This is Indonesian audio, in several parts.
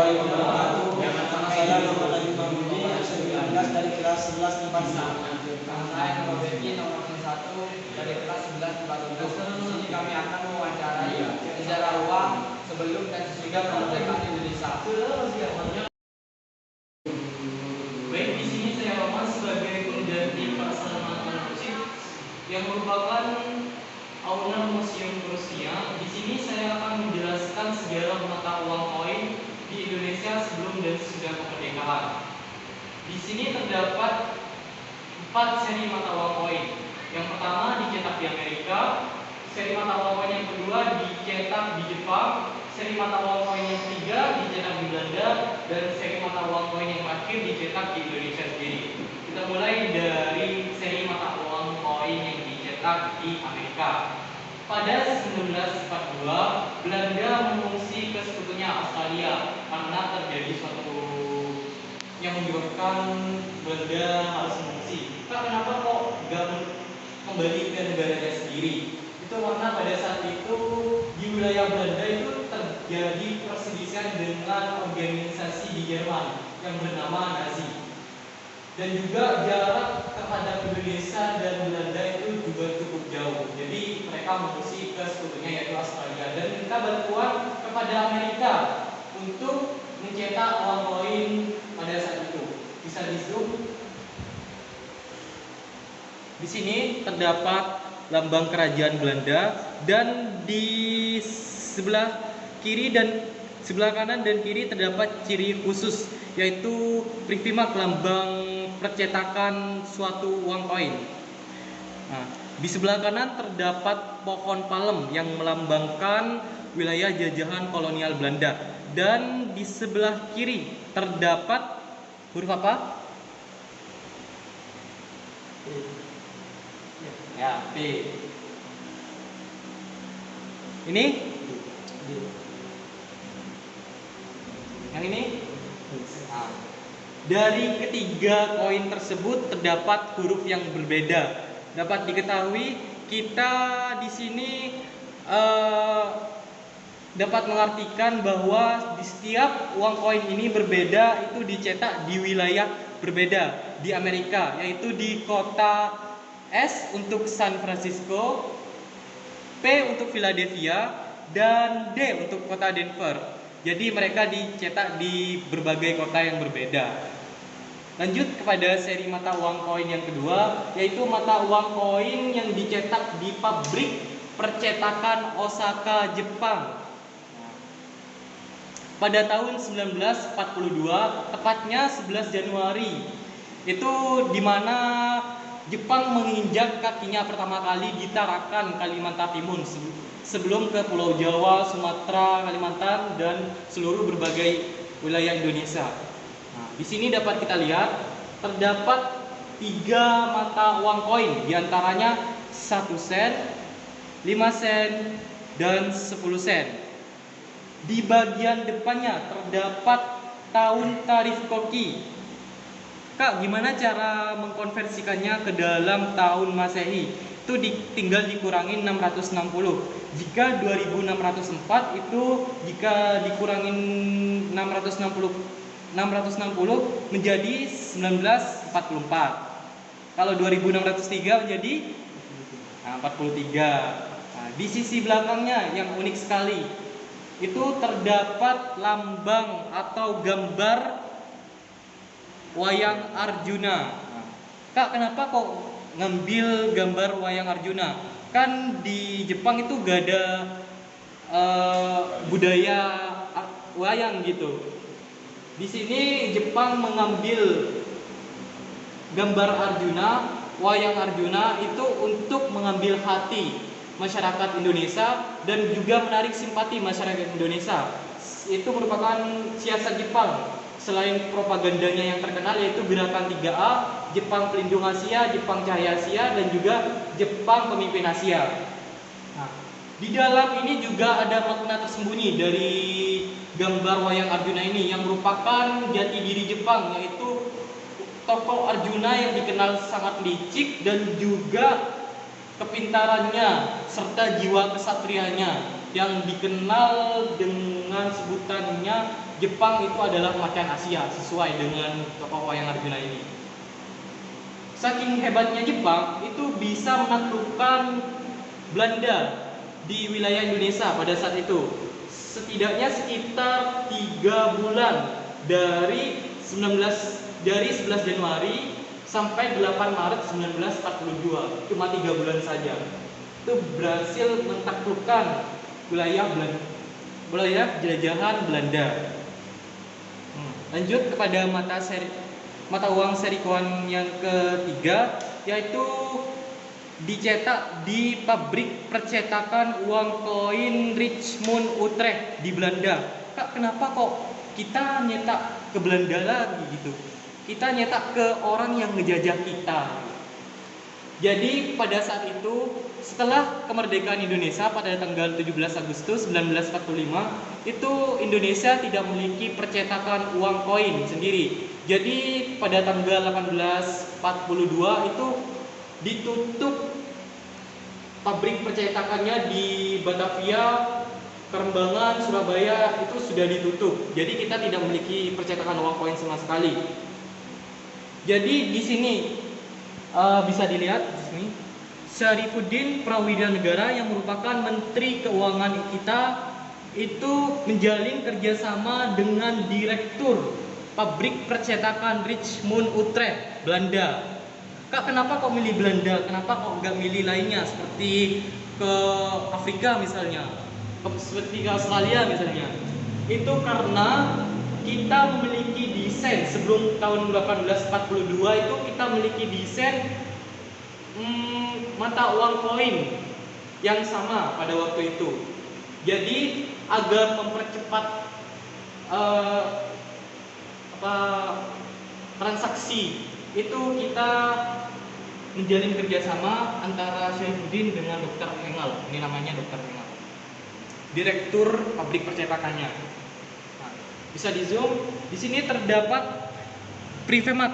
warahmatullahi wabarakatuh. Nama saya Muhammad Adi Mahmudi, S19 dari kelas 11 tempat Nama saya Muhammad Beki, nomor 1 dari kelas 11 tempat duduk. Di sini kami akan mewawancarai sejarah uang sebelum dan sesudah kemerdekaan Indonesia. Baik, di sini saya Roman sebagai pengganti Pak Salman Al-Mursid yang merupakan owner Museum Rusia. Di sini saya akan menjelaskan sejarah mata uang koin di Indonesia sebelum dan sesudah kemerdekaan. Di sini terdapat 4 seri mata uang koin. Yang pertama dicetak di Amerika, seri mata uang koin yang kedua dicetak di Jepang, seri mata uang koin yang ketiga dicetak di Belanda, dan seri mata uang koin yang terakhir dicetak di Indonesia sendiri. Kita mulai dari seri mata uang koin yang dicetak di Amerika. Pada 1942, Belanda mengungsi ke sekutunya Australia karena terjadi suatu yang menyebabkan Belanda harus mengungsi. Kenapa kok nggak kembali ke negaranya sendiri? Itu karena pada saat itu di wilayah Belanda itu terjadi perselisihan dengan organisasi di Jerman yang bernama Nazi. Dan juga jarak terhadap Indonesia dan Belanda itu juga cukup jauh. Jadi mereka mengungsi ke sekutunya yaitu Australia dan minta bantuan kepada Amerika untuk mencetak uang koin pada saat itu. Bisa di zoom. Di sini terdapat lambang kerajaan Belanda dan di sebelah kiri dan sebelah kanan dan kiri terdapat ciri khusus yaitu privimak, lambang percetakan suatu uang koin. Nah, di sebelah kanan terdapat pohon palem yang melambangkan wilayah jajahan kolonial Belanda dan di sebelah kiri terdapat huruf apa? Ya, P. Ini? Yang ini? Nah, dari ketiga koin tersebut terdapat huruf yang berbeda. Dapat diketahui kita di sini dapat mengartikan bahwa di setiap uang koin ini berbeda, itu dicetak di wilayah berbeda di Amerika, yaitu di kota S untuk San Francisco, P untuk Philadelphia, dan D untuk kota Denver. Jadi mereka dicetak di berbagai kota yang berbeda. Lanjut kepada seri mata uang koin yang kedua, yaitu mata uang koin yang dicetak di pabrik percetakan Osaka, Jepang. Pada tahun 1942, tepatnya 11 Januari, itu di mana Jepang menginjak kakinya pertama kali di Tarakan, Kalimantan Timur, sebelum ke Pulau Jawa, Sumatera, Kalimantan, dan seluruh berbagai wilayah Indonesia. Nah, di sini dapat kita lihat terdapat 3 mata uang koin, diantaranya 1 sen, 5 sen, dan 10 sen. Di bagian depannya terdapat tahun tarif koki. Kak, gimana cara mengkonversikannya ke dalam tahun Masehi? Itu tinggal dikurangin 660. Jika 2604 itu jika dikurangin 660 menjadi 1944. Kalau 2603 menjadi 43. Nah, di sisi belakangnya yang unik sekali itu terdapat lambang atau gambar wayang Arjuna. Kak, kenapa kok ngambil gambar wayang Arjuna? Kan di Jepang itu gak ada budaya wayang gitu. Di sini Jepang mengambil gambar Arjuna, wayang Arjuna itu untuk mengambil hati masyarakat Indonesia dan juga menarik simpati masyarakat Indonesia. Itu merupakan siasat Jepang. Selain propagandanya yang terkenal yaitu Gerakan 3A, Jepang Pelindung Asia, Jepang Cahaya Asia, dan juga Jepang Pemimpin Asia. Nah, di dalam ini juga ada makna tersembunyi dari gambar wayang Arjuna ini yang merupakan jati diri Jepang, yaitu tokoh Arjuna yang dikenal sangat licik dan juga kepintarannya serta jiwa kesatrianya yang dikenal dengan sebutannya Jepang itu adalah macan Asia sesuai dengan tokoh wayang Arjuna ini. Saking hebatnya Jepang itu bisa menaklukkan Belanda di wilayah Indonesia pada saat itu. Setidaknya sekitar 3 bulan dari 11 Januari sampai 8 Maret 1942, cuma 3 bulan saja. Itu berhasil menaklukkan wilayah jelajahan Belanda. Lanjut kepada mata uang seri koin yang ketiga, yaitu dicetak di pabrik percetakan uang koin Richmond Utrecht di Belanda. Kak, kenapa kok kita nyetak ke Belanda lagi gitu? Kita nyetak ke orang yang ngejajah kita. Jadi pada saat itu, setelah kemerdekaan Indonesia pada tanggal 17 Agustus 1945, itu Indonesia tidak memiliki percetakan uang koin sendiri. Jadi pada tanggal 1842 itu ditutup pabrik percetakannya di Batavia, Kerembangan, Surabaya itu sudah ditutup. Jadi kita tidak memiliki percetakan uang koin sama sekali. Jadi di sini bisa dilihat di sini Syarifuddin Prawidanegara yang merupakan Menteri Keuangan kita itu menjalin kerjasama dengan Direktur Pabrik Percetakan Richmond Utrecht Belanda. Kak, kenapa kok milih Belanda? Kenapa kok nggak milih lainnya seperti ke Afrika misalnya, seperti ke Australia misalnya? Itu karena kita memiliki desain sebelum tahun 1842 itu kita memiliki desain mata uang koin yang sama pada waktu itu. Jadi agar mempercepat transaksi itu kita menjalin kerjasama antara Syaifuddin dengan Dr. Engel. Ini namanya Dr. Engel, Direktur Pabrik Percetakannya. Bisa di zoom. Di sini terdapat Privemat,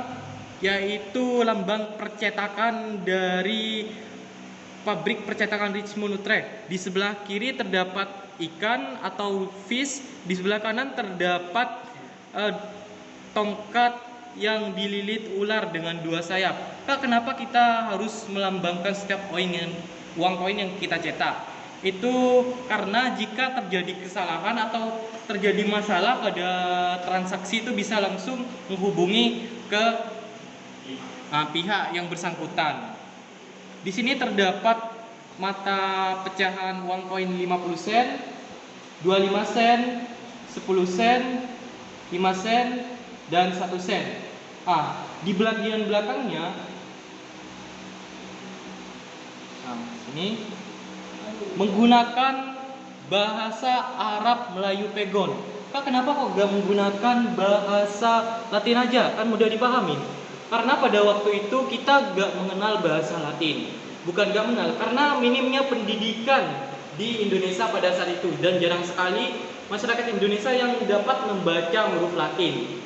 yaitu lambang percetakan dari pabrik percetakan Richmond Utrecht. Di sebelah kiri terdapat ikan atau fish. Di sebelah kanan terdapat tongkat yang dililit ular dengan 2 sayap. Kak, kenapa kita harus melambangkan setiap uang koin yang kita cetak? Itu karena jika terjadi kesalahan atau terjadi masalah pada transaksi itu bisa langsung menghubungi ke pihak yang bersangkutan. Di sini terdapat mata pecahan uang koin 50 sen, 25 sen, 10 sen, 5 sen, dan 1 sen. Di bagian belakangnya ini menggunakan bahasa Arab Melayu Pegon. Kak, kenapa kok gak menggunakan bahasa Latin aja? Kan mudah dipahami. Karena pada waktu itu kita gak mengenal bahasa Latin. Bukan gak mengenal, karena minimnya pendidikan di Indonesia pada saat itu. Dan jarang sekali masyarakat Indonesia yang dapat membaca huruf Latin.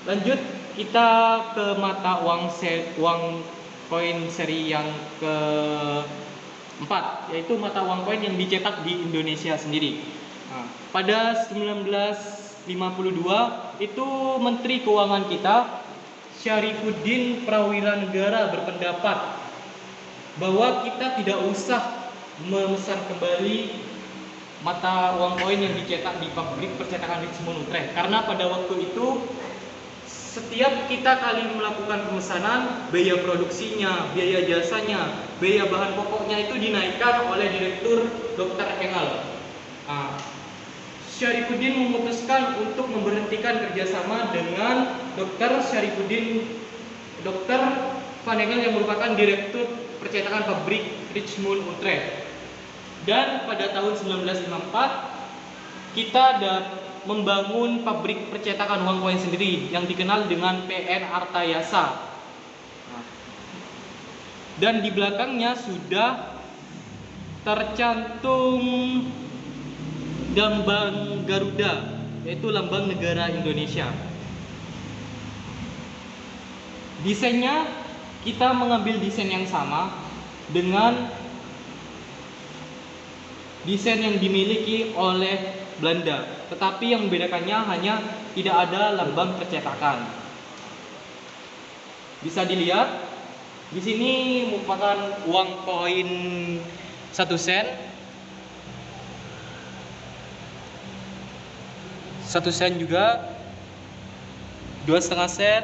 Lanjut kita ke mata uang koin seri yang keempat, yaitu mata uang koin yang dicetak di Indonesia sendiri. Pada 1952 itu Menteri Keuangan kita Syarifuddin Prawidanegara berpendapat bahwa kita tidak usah memesan kembali mata uang koin yang dicetak di pabrik percetakan Richmond Utrecht, karena pada waktu itu setiap kita kali melakukan pemesanan, biaya produksinya, biaya jasanya, biaya bahan pokoknya itu dinaikkan oleh Direktur Dr. Engel. Syarifuddin memutuskan untuk memberhentikan kerjasama dengan Dr. Van Engel yang merupakan Direktur Percetakan Pabrik Richmond Utrecht. Dan pada tahun 1954 kita membangun pabrik percetakan uang koin sendiri yang dikenal dengan PN Artayasa. Dan di belakangnya sudah tercantum lambang Garuda, yaitu lambang negara Indonesia. Desainnya kita mengambil desain yang sama dengan desain yang dimiliki oleh Belanda, tetapi yang membedakannya hanya tidak ada lambang percetakan. Bisa dilihat di sini merupakan uang koin 1 sen. 1 sen juga, 2,5 sen,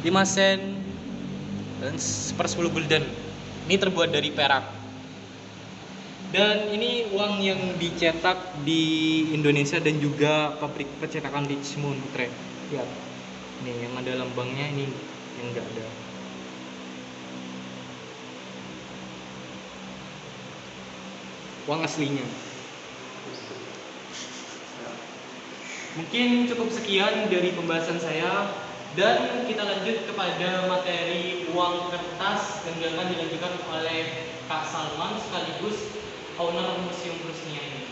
5 sen, dan 1/10 gulden. Ini terbuat dari perak. Dan ini uang yang dicetak di Indonesia dan juga pabrik percetakan di Cimontrek. Lihat, nih yang ada lambangnya, ini yang enggak ada. Uang aslinya. Mungkin cukup sekian dari pembahasan saya, dan kita lanjut kepada materi uang kertas yang akan dilanjutkan oleh Kak Salman sekaligus owner Museum Krusnia ini.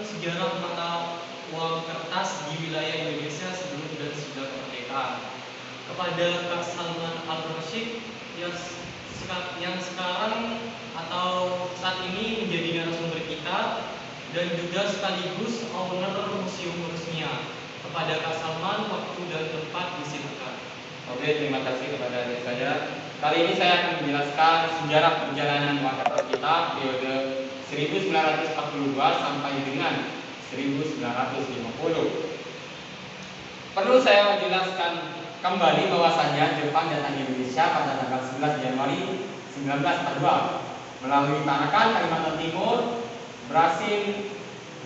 Sejarah mata uang kertas di wilayah Indonesia sebelum dan sesudah kemerdekaan. Kepada Kak Salman Al-Rasyid yang sekarang atau saat ini menjadi narasumber kita dan juga sekaligus owner Museum Krusnia. Kepada Kak Salman, waktu dan tempat disilakan. Oke, terima kasih kepada adik saya. Kali ini saya akan menjelaskan sejarah perjalanan uang kertas kita periode 1942 sampai dengan 1950. Perlu saya jelaskan kembali bahwasannya Jepang datang di Indonesia pada tanggal 11 Januari 1942 melalui Tarakan, Kalimantan Timur, berhasil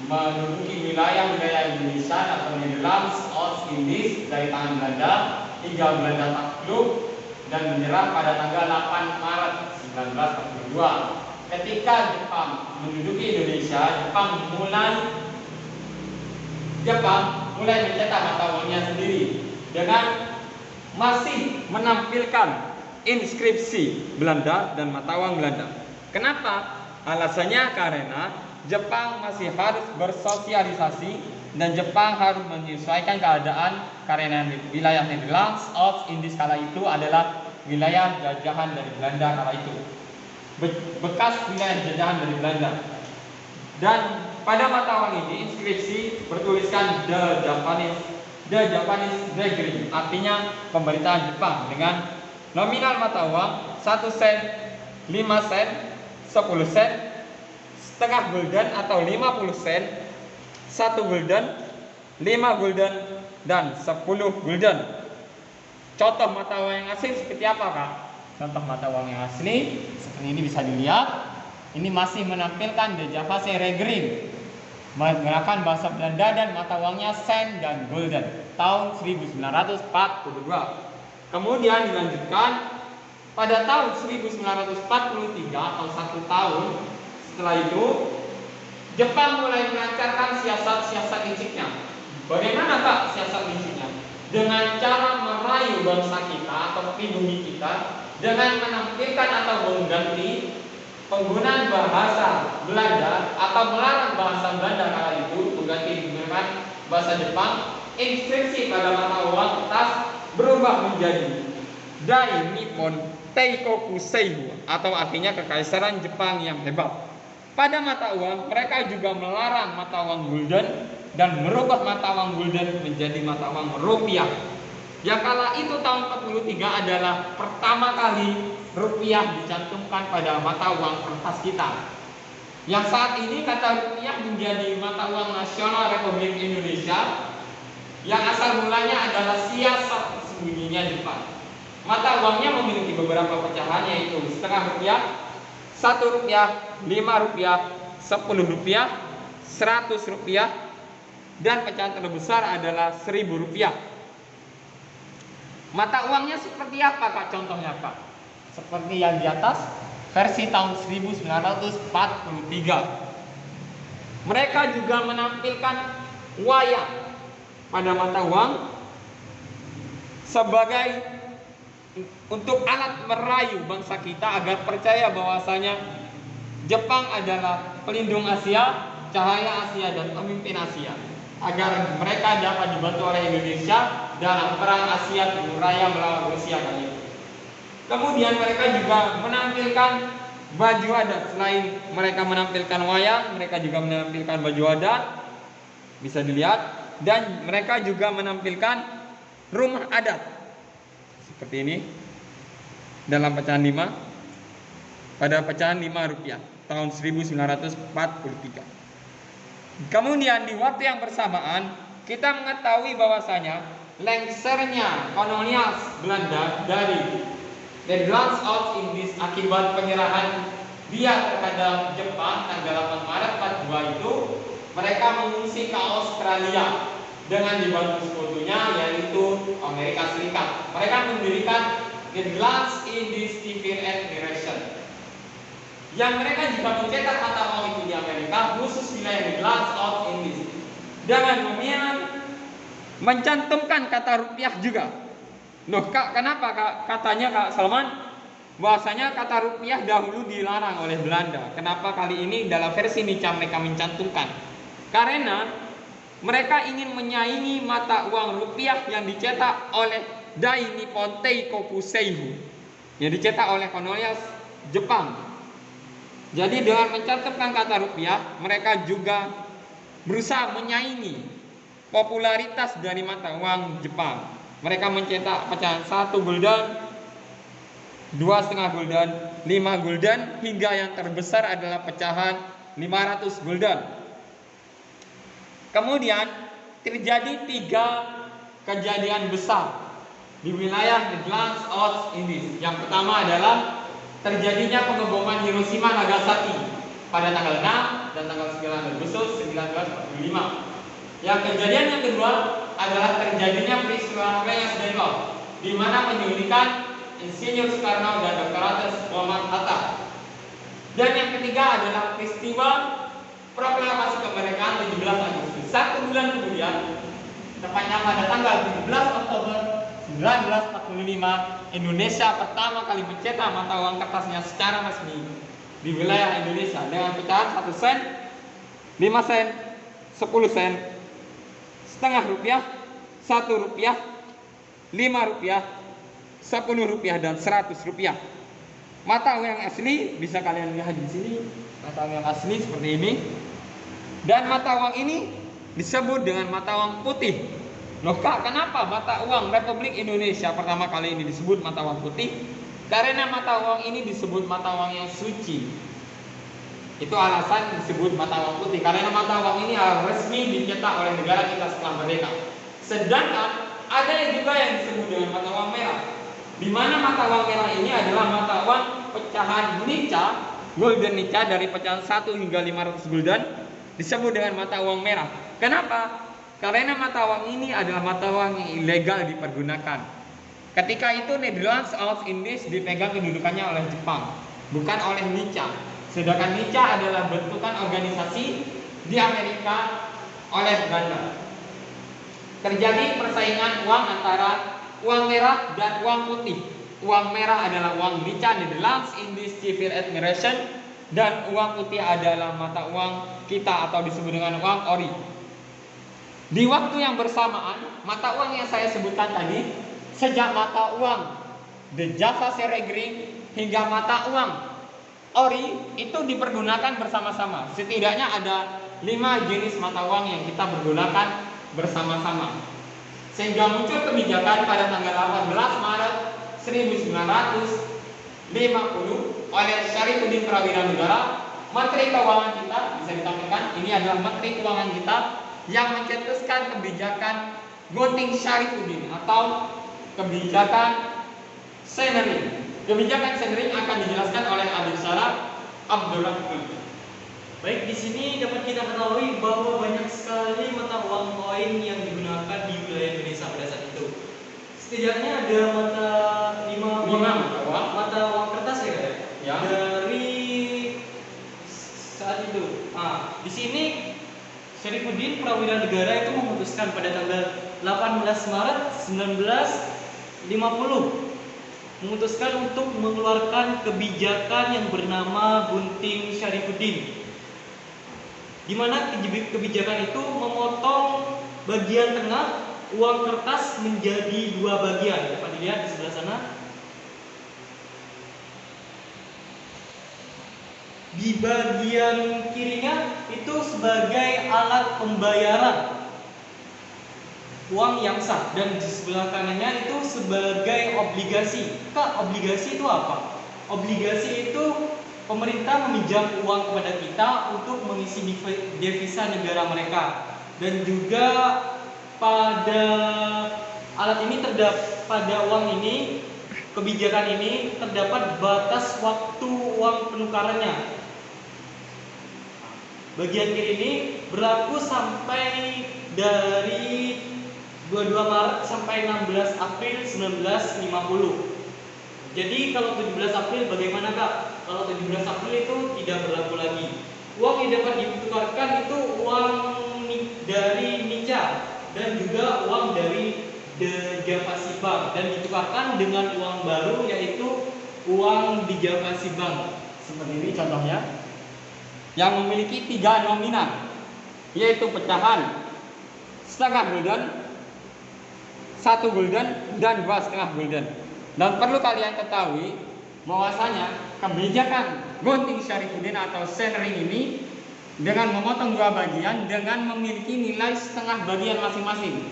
menduduki wilayah-wilayah Indonesia atau Netherlands, Oost-Indies dari tangan Belanda hingga Belanda takluk dan menyerah pada tanggal 8 Maret 1942. Ketika Jepang menduduki Indonesia, Jepang mulai mencetak mata uangnya sendiri dengan masih menampilkan inskripsi Belanda dan mata uang Belanda. Kenapa? Alasannya karena Jepang masih harus bersosialisasi dan Jepang harus menyesuaikan keadaan karena wilayah Netherlands, Oost-Indies kala itu adalah wilayah jajahan dari Belanda kala itu. Bekas wilayah jajahan dari Belanda. Dan pada mata uang ini inskripsi bertuliskan The Japanese Reign, artinya pemerintahan Jepang, dengan nominal mata uang 1 sen, 5 sen, 10 sen, setengah gulden atau 50 sen, 1 gulden, 5 gulden, dan 10 gulden. Contoh mata uang yang asli seperti apa, Kak? Contoh mata uang yang asli seperti ini bisa dilihat. Ini masih menampilkan The Japanese Reign menggunakan bahasa Belanda dan mata uangnya sen dan gulden tahun 1942. Kemudian dilanjutkan pada tahun 1943 atau 1 tahun setelah itu, Jepang mulai melancarkan siasat-siasat liciknya. Bagaimana, Kak, siasat liciknya? Dengan cara merayu bangsa kita atau pribumi kita dengan menampilkan atau mengganti penggunaan bahasa Belanda atau melarang bahasa Belanda kala itu berganti menggunakan bahasa Jepang. Inskripsi pada mata uang kertas berubah menjadi Dai Nippon Teikoku Seibu atau artinya Kekaisaran Jepang yang hebat. Pada mata uang, mereka juga melarang mata uang gulden dan merubah mata uang gulden menjadi mata uang rupiah. Yang kala itu tahun 43 adalah pertama kali rupiah dicantumkan pada mata uang kertas kita. Yang saat ini kata rupiah menjadi mata uang nasional Republik Indonesia yang asal mulanya adalah siasat tersembunyinya Jepang. Mata uangnya memiliki beberapa pecahan, yaitu setengah rupiah, 1 rupiah, 5 rupiah, 10 rupiah, 100 rupiah, dan pecahan terbesar adalah 1000 rupiah. Mata uangnya seperti apa, Kak? Contohnya, Kak, seperti yang di atas, versi tahun 1943. Mereka juga menampilkan wayang pada mata uang sebagai untuk alat merayu bangsa kita agar percaya bahwasanya Jepang adalah pelindung Asia, cahaya Asia, dan pemimpin Asia, agar mereka dapat dibantu oleh Indonesia dalam perang Asia Timur Raya melawan Rusia kali ini. Kemudian mereka juga menampilkan baju adat. Selain mereka menampilkan wayang, mereka juga menampilkan baju adat, bisa dilihat. Dan mereka juga menampilkan rumah adat seperti ini dalam pecahan 5, pada pecahan 5 rupiah tahun 1943. Kemudian di waktu yang bersamaan kita mengetahui bahwasanya lengsernya kolonial Belanda dari Nederlands Oost-Indies akibat penyerahan dia terhadap Jepang tanggal 8 Maret 42 itu, mereka mengungsi ke Australia dengan dibantu sekutunya yaitu Amerika Serikat. Mereka mendirikan Nederlands Indies Civil Administration. Yang mereka juga mencetak mata uang itu di Amerika, khusus wilayah Nederlands Oost-Indies, dengan mencantumkan kata rupiah juga. Loh kak, kenapa kak? Katanya Kak Salman bahwasanya kata rupiah dahulu dilarang oleh Belanda. Kenapa kali ini dalam versi Nica mereka mencantumkan? Karena mereka ingin menyaingi mata uang rupiah yang dicetak oleh Dai Nippon Teikoku Seibu, yang dicetak oleh kolonial Jepang. Jadi dengan mencantumkan kata rupiah, mereka juga berusaha menyaingi popularitas dari mata uang Jepang. Mereka mencetak pecahan 1 gulden, 2,5 gulden, 5 gulden, hingga yang terbesar adalah pecahan 500 gulden. Kemudian terjadi 3 kejadian besar di wilayah Nederlands Oost-Indies. Yang pertama adalah terjadinya pengeboman Hiroshima Nagasaki pada tanggal 6 dan tanggal 9 Agustus 1945. Yang kejadian yang kedua adalah terjadinya peristiwa Reyes Dengkol, di mana penyulikan Insinyur Soekarno dan Dr. Andes Muhammad Hatta. Dan yang ketiga adalah peristiwa proklamasi kemerdekaan 17 Agustus. 1 bulan kemudian, tepatnya pada tanggal 17 Oktober 1945, Indonesia pertama kali mencetak mata uang kertasnya secara resmi di wilayah Indonesia dengan pecahan 1 sen, 5 sen, 10 sen, setengah rupiah, 1 rupiah, 5 rupiah, 10 rupiah, dan 100 rupiah. Mata uang yang asli bisa kalian lihat di sini. Mata uang yang asli seperti ini. Dan mata uang ini disebut dengan mata uang putih. Loh kak, kenapa mata uang Republik Indonesia pertama kali ini disebut mata uang putih? Karena mata uang ini disebut mata uang yang suci. Itu alasan disebut mata uang putih, karena mata uang ini resmi dicetak oleh negara kita setelah merdeka. Sedangkan ada juga yang disebut dengan mata uang merah, di mana mata uang merah ini adalah mata uang pecahan Nica, golden Nica, dari pecahan 1 hingga 500 gulden disebut dengan mata uang merah. Kenapa? Karena mata uang ini adalah mata uang yang ilegal dipergunakan. Ketika itu Nederlands Oost-Indies dipegang kedudukannya oleh Jepang, bukan oleh Nica. Sedangkan Nica adalah bentukan organisasi di Amerika oleh Belanda. Terjadi persaingan uang antara uang merah dan uang putih. Uang merah adalah uang Nica Nederlands Indies Civil Administration, dan uang putih adalah mata uang kita atau disebut dengan uang ori. Di waktu yang bersamaan, mata uang yang saya sebutkan tadi, sejak mata uang The Java Seregring hingga mata uang ori itu dipergunakan bersama-sama. Setidaknya ada 5 jenis mata uang yang kita pergunakan bersama-sama. Sehingga muncul kebijakan pada tanggal 18 Maret 1950 oleh Syarifuddin Prawira Negara, Menteri Keuangan kita, bisa ditampilkan, ini adalah Menteri Keuangan kita yang mencetuskan kebijakan Gunting Syarifuddin atau kebijakan Senering. Kebijakan Senering akan dijelaskan oleh Abdul Syaraf Abdurrahman. Baik, di sini dapat kita ketahui bahwa banyak sekali mata uang koin yang digunakan di wilayah Indonesia pada saat itu. Setidaknya ada lima mata uang kertas ya, kan? Ya. Dari saat itu. Nah, di sini Syarifuddin Prawira Negara itu memutuskan pada tanggal 18 Maret 1950 memutuskan untuk mengeluarkan kebijakan yang bernama Gunting Syarifuddin, di mana kebijakan itu memotong bagian tengah uang kertas menjadi 2 bagian. Dapat dilihat di sebelah sana. Di bagian kirinya itu sebagai alat pembayaran uang yang sah, dan di sebelah kanannya itu sebagai obligasi. Kak, obligasi itu apa? Obligasi itu pemerintah meminjam uang kepada kita untuk mengisi devisa negara mereka. Dan juga pada alat ini pada uang ini, kebijakan ini terdapat batas waktu uang penukarannya. Bagian kiri ini berlaku sampai dari 22 Maret sampai 16 April 1950. Jadi kalau 17 April bagaimana, Kak? Kalau 17 April itu tidak berlaku lagi. Uang yang dapat ditukarkan itu uang dari Nica dan juga uang dari The Javasi Bank, dan ditukarkan dengan uang baru yaitu uang di Javasi Bank. Seperti ini contohnya, yang memiliki 3 nominan, yaitu pecahan setengah gulden, 1 gulden, dan 2,5 gulden. Dan perlu kalian ketahui bahwasanya kebijakan Gunting Syarifuddin atau Senring ini dengan memotong 2 bagian dengan memiliki nilai setengah bagian masing-masing.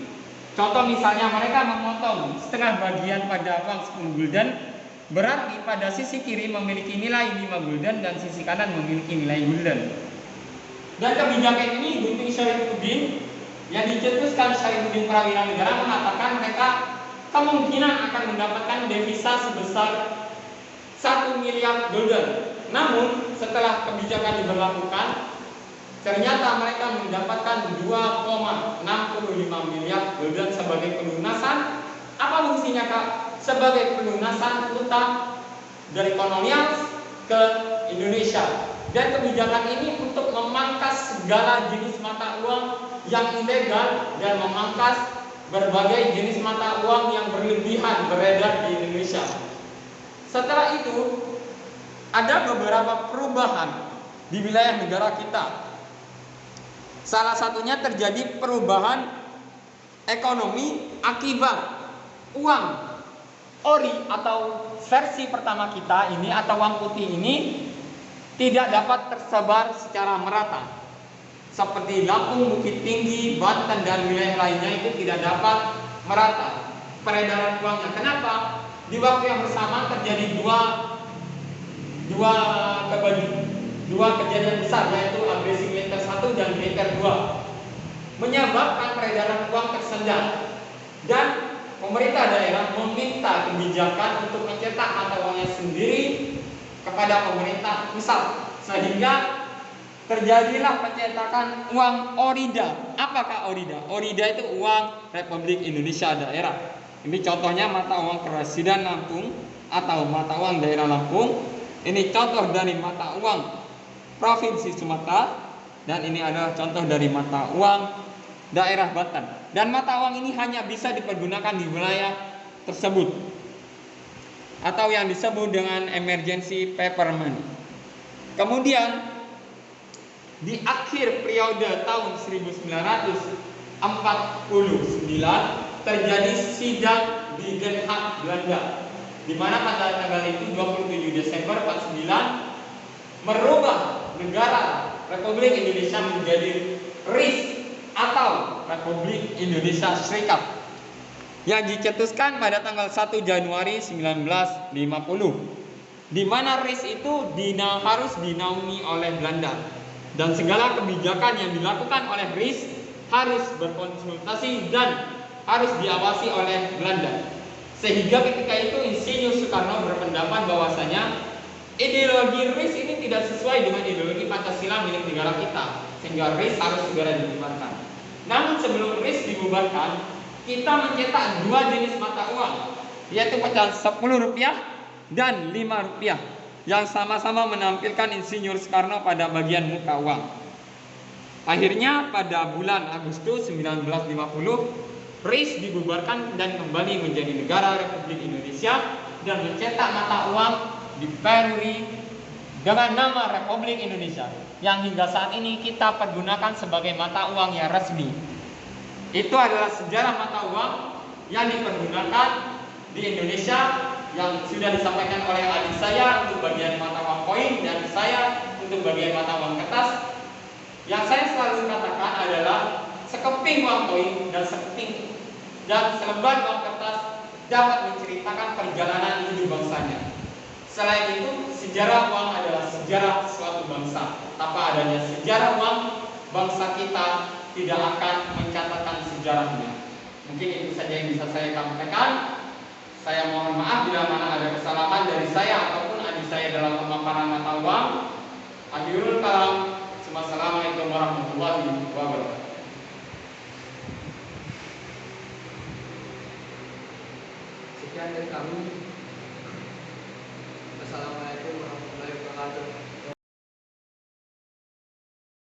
Contoh misalnya mereka memotong setengah bagian pada uang 10 gulden, berarti pada sisi kiri memiliki nilai 5 gulden dan sisi kanan memiliki nilai gulden. Dan kebijakan ini Gunting Syarifuddin yang dicetuskan Syarifuddin Prawira Negara mengatakan mereka kemungkinan akan mendapatkan devisa sebesar 1 miliar gulden. Namun setelah kebijakan diberlakukan, ternyata mereka mendapatkan 2,65 miliar gulden sebagai pelunasan. Apa fungsinya, Kak? Sebagai pelunasan utang dari kolonial ke Indonesia. Dan kebijakan ini untuk memangkas segala jenis mata uang yang ilegal dan memangkas berbagai jenis mata uang yang berlebihan beredar di Indonesia. Setelah itu ada beberapa perubahan di wilayah negara kita. Salah satunya terjadi perubahan ekonomi akibat uang ori atau versi pertama kita ini atau uang putih ini tidak dapat tersebar secara merata. Seperti Lampung, Bukit Tinggi, Banten dan wilayah lainnya itu tidak dapat merata peredaran uangnya. Kenapa? Di waktu yang bersama terjadi dua kejadian besar, yaitu agresi militer 1 dan militer 2, menyebabkan peredaran uang tersendat, dan pemerintah daerah meminta kebijakan untuk mencetak mata uangnya sendiri kepada pemerintah pusat, sehingga terjadilah pencetakan uang orida. Apakah orida? Orida itu uang Republik Indonesia daerah. Ini contohnya mata uang Presiden Lampung atau mata uang daerah Lampung. Ini contoh dari mata uang Provinsi Sumatera, dan ini adalah contoh dari mata uang daerah Banten. Dan mata uang ini hanya bisa dipergunakan di wilayah tersebut atau yang disebut dengan emergency paper money. Kemudian di akhir periode tahun 1949 terjadi sidang di Den Haag, Belanda, di mana pada tanggal itu 27 Desember 49 merubah negara Republik Indonesia menjadi RIS atau Republik Indonesia Serikat, yang dicetuskan pada tanggal 1 Januari 1950, di mana RIS itu harus dinaungi oleh Belanda, dan segala kebijakan yang dilakukan oleh RIS harus berkonsultasi dan harus diawasi oleh Belanda. Sehingga ketika itu Insinyur Soekarno berpendapat bahwasanya ideologi RIS ini tidak sesuai dengan ideologi Pancasila milik negara kita, sehingga RIS harus segera dibubarkan. Namun sebelum RIS dibubarkan, kita mencetak 2 jenis mata uang, yaitu pecahan Rp10 dan Rp5, yang sama-sama menampilkan Insinyur Soekarno pada bagian muka uang. Akhirnya pada bulan Agustus 1950, RIS dibubarkan dan kembali menjadi negara Republik Indonesia dan mencetak mata uang di Peruri dengan nama Republik Indonesia, yang hingga saat ini kita pergunakan sebagai mata uang yang resmi. Itu adalah sejarah mata uang yang dipergunakan di Indonesia, yang sudah disampaikan oleh adik saya untuk bagian mata uang koin, dan saya untuk bagian mata uang kertas, yang saya selalu katakan adalah sekeping uang koin dan selembar uang kertas dapat menceritakan perjalanan hidup bangsanya. Selain itu, sejarah uang adalah sejarah suatu bangsa. Tanpa adanya sejarah uang, bangsa kita tidak akan mencatatkan sejarahnya. Mungkin itu saja yang bisa saya sampaikan. Saya mohon maaf bila mana ada kesalahan dari saya ataupun adik saya dalam pemaparan mata uang. Akhirul kalam. Wassalamualaikum warahmatullahi wabarakatuh. Sekian dari kami.